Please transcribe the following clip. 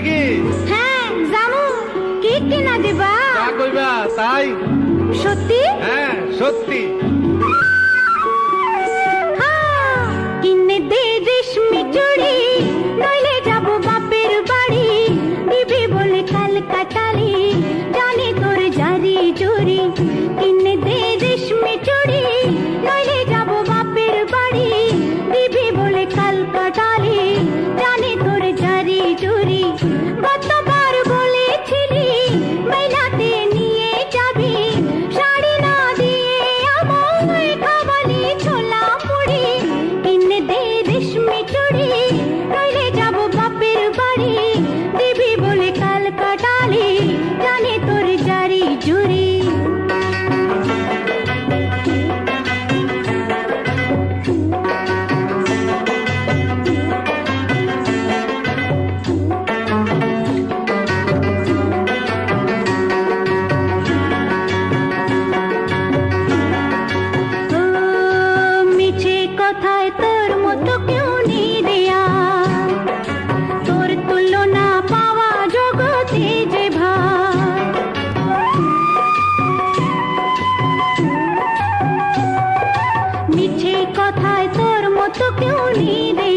নাকি? হ্যাঁ জামু। কি কিনা দিবা? যা কইবা তাই। সত্যি? হ্যাঁ সত্যি। হ্যাঁ, কিনে দে রেশমি চুড়ি, নইলে যাব বাপের বাড়ি। দিবি বলে কাল কাটালি, জানি তোর জারি জুরি। কিনে দে রেশমি চুড়ি, নইলে যাব বাপের বাড়ি। দিবি বলে কাল কাটালি, জানি তোর জারি জুরি। কতবার বলেছিলি মেলাতে নিয়ে যাবি, শাড়ি না দিয়ে আমায় খাওয়ালি ছোলা মুড়ি। কিনে দে রেশমি চুড়ি, নইলে যাব বাপের বাড়ি। দিবি বলে কাল কাটালি, জানি তোর জারি জুরি। ও মিছে কথায় তোর মতো কেউ নেই দেয়া, তোর তুলনা পাওয়া জগতে যে ভাই। মিছে কথায় তোর মতো কেউ নেই দেয়া,